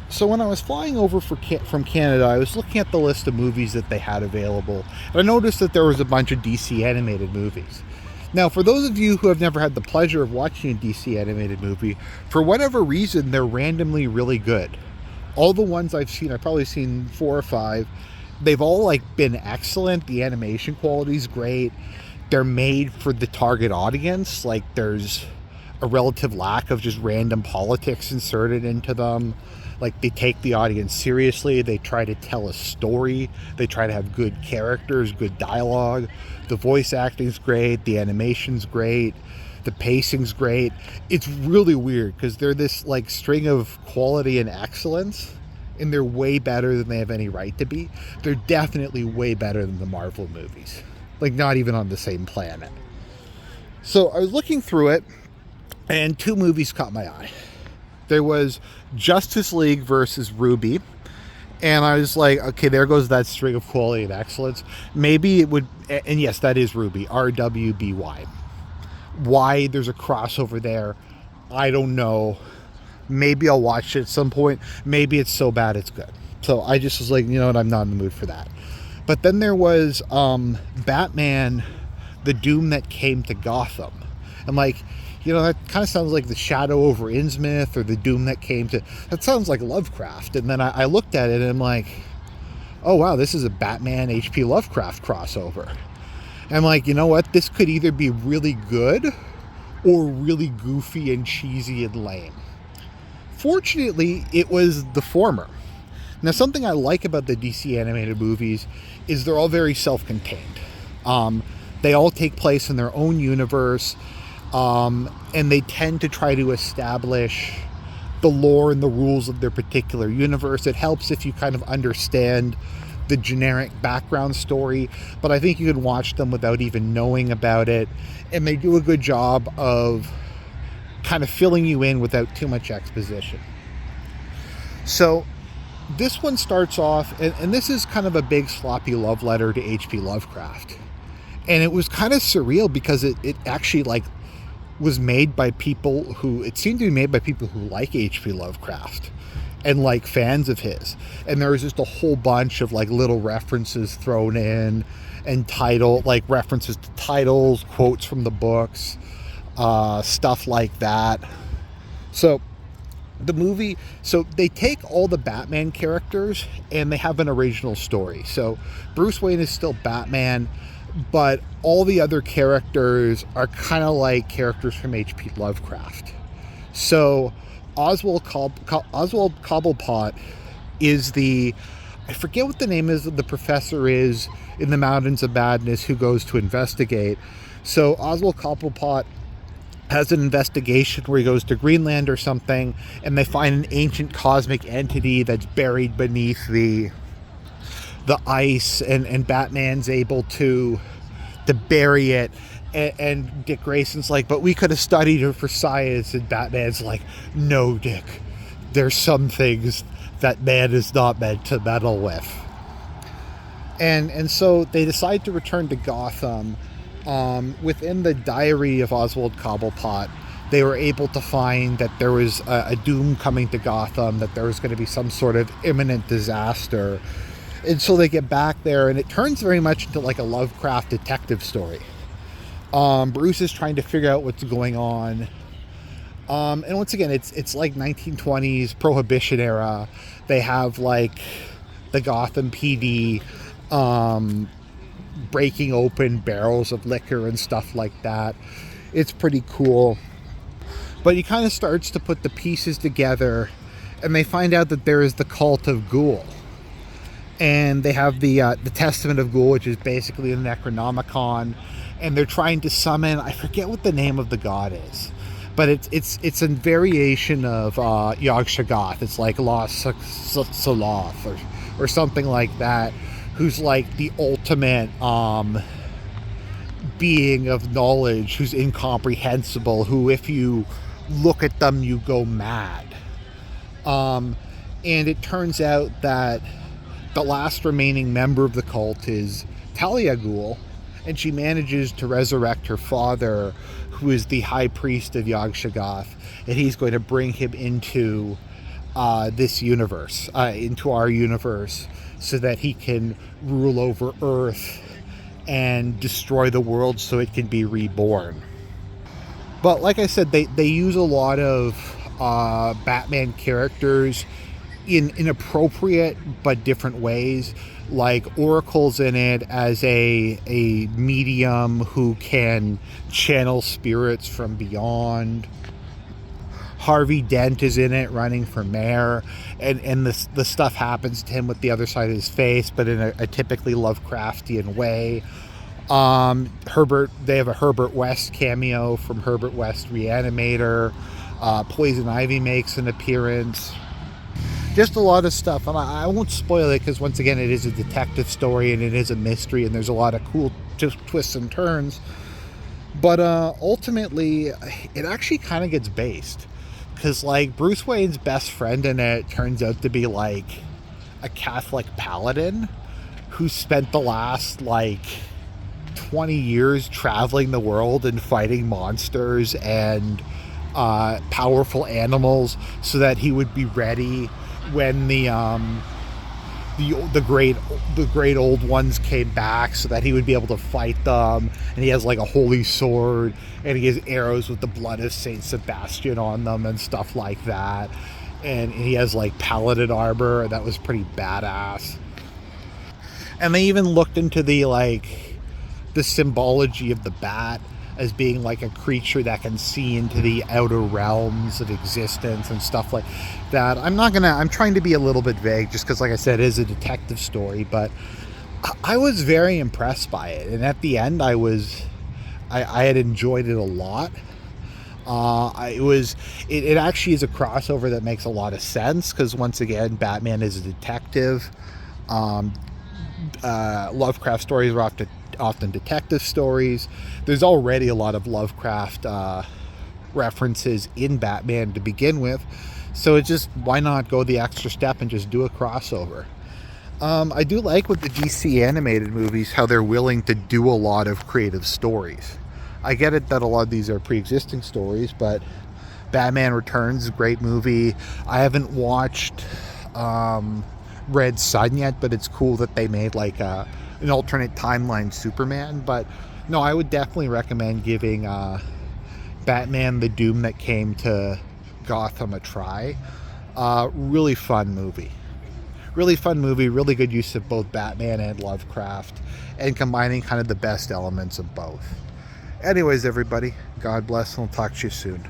So when I was flying over from Canada, I was looking at the list of movies that they had available, and I noticed that there was a bunch of DC animated movies. Now, for those of you who have never had the pleasure of watching a DC animated movie, for whatever reason, they're randomly really good. All the ones I've seen, I've probably seen 4 or 5, they've all like been excellent. The animation quality's great. They're made for the target audience. Like, there's a relative lack of just random politics inserted into them. Like, they take the audience seriously. They try to tell a story. They try to have good characters, good dialogue. The voice acting's great. The animation's great. The pacing's great. It's really weird because they're this like string of quality and excellence, and they're way better than they have any right to be. They're definitely way better than the Marvel movies. Like, not even on the same planet. So I was looking through it, and 2 movies caught my eye. There was Justice League versus Ruby, and I was like, okay, there goes that string of quality and excellence. Maybe it would, and yes, that is Ruby, RWBY. Why there's a crossover there, I don't know. Maybe I'll watch it at some point. Maybe it's so bad it's good. So I just was like, you know what, I'm not in the mood for that. But then there was Batman, The Doom That Came to Gotham. I'm like, you know, that kind of sounds like The Shadow over Innsmouth, or The Doom That Came to... That sounds like Lovecraft. And then I looked at it and I'm like, oh wow, this is a Batman H.P. Lovecraft crossover. And I'm like, you know what? This could either be really good or really goofy and cheesy and lame. Fortunately, it was the former. Now, something I like about the DC animated movies is they're all very self-contained. They all take place in their own universe, and they tend to try to establish the lore and the rules of their particular universe. It helps if you kind of understand the generic background story, but I think you can watch them without even knowing about it, and they do a good job of kind of filling you in without too much exposition. So this one starts off, and this is kind of a big sloppy love letter to H.P. Lovecraft. And it was kind of surreal because it actually like was made by people who, it seemed to be made by people who like H.P. Lovecraft and like fans of his. And there was just a whole bunch of like little references thrown in, and like references to titles, quotes from the books, stuff like that. So the movie, so they take all the Batman characters and they have an original story. So Bruce Wayne is still Batman, but all the other characters are kind of like characters from H.P. Lovecraft. So Oswald Cobblepot is I forget what the name is, the professor is in the Mountains of Madness who goes to investigate. So Oswald Cobblepot has an investigation where he goes to Greenland or something, and they find an ancient cosmic entity that's buried beneath the ice, and Batman's able to bury it, and Dick Grayson's like, but we could have studied it for science, and Batman's like, no, Dick, there's some things that man is not meant to meddle with. And so they decide to return to Gotham. Within the diary of Oswald Cobblepot, they were able to find that there was a doom coming to Gotham, that there was going to be some sort of imminent disaster. And so they get back there, and it turns very much into like a Lovecraft detective story. Bruce is trying to figure out what's going on. And once again, it's like 1920s Prohibition era. They have like the Gotham PD breaking open barrels of liquor and stuff like that. It's pretty cool. But he kind of starts to put the pieces together, and they find out that there is the cult of Ghoul. And they have the Testament of Ghoul, which is basically the Necronomicon, and they're trying to summon, I forget what the name of the god is, but it's a variation of Yog-Sothoth. It's like Soloth or something like that, who's like the ultimate being of knowledge, who's incomprehensible, who if you look at them you go mad. And it turns out that the last remaining member of the cult is Talia Ghul, and she manages to resurrect her father, who is the high priest of Yog-Sothoth, and he's going to bring him into this universe, into our universe, so that he can rule over Earth and destroy the world so it can be reborn. But like I said, they use a lot of Batman characters in inappropriate but different ways. Like Oracle's in it as a medium who can channel spirits from beyond. Harvey Dent is in it running for mayor, and the stuff happens to him with the other side of his face, but in a typically Lovecraftian way. They have a Herbert West cameo from Herbert West Reanimator. Poison Ivy makes an appearance. Just a lot of stuff, and I won't spoil it because once again it is a detective story and it is a mystery and there's a lot of cool twists and turns. But ultimately, it actually kind of gets based, because like Bruce Wayne's best friend in it turns out to be like a Catholic paladin who spent the last like 20 years traveling the world and fighting monsters and powerful animals so that he would be ready when the great old ones came back, so that he would be able to fight them. And he has like a holy sword, and he has arrows with the blood of Saint Sebastian on them and stuff like that. And he has like paladin armor that was pretty badass. And they even looked into the symbology of the bat as being like a creature that can see into the outer realms of existence and stuff like that. I'm trying to be a little bit vague just because, like I said, it is a detective story, but I was very impressed by it. And at the end, I had enjoyed it a lot. It actually is a crossover that makes a lot of sense, because once again, Batman is a detective. Lovecraft stories are often detective stories. There's already a lot of Lovecraft references in Batman to begin with, so it's just, why not go the extra step and just do a crossover? I do like with the DC animated movies how they're willing to do a lot of creative stories. I get it that a lot of these are pre-existing stories, but Batman Returns is a great movie. I haven't watched Red Sun yet, but it's cool that they made like an alternate timeline Superman. But no, I would definitely recommend giving Batman: The Doom That Came to Gotham a try. Really fun movie. Really good use of both Batman and Lovecraft, and combining kind of the best elements of both. Anyways, everybody, God bless, and I'll talk to you soon.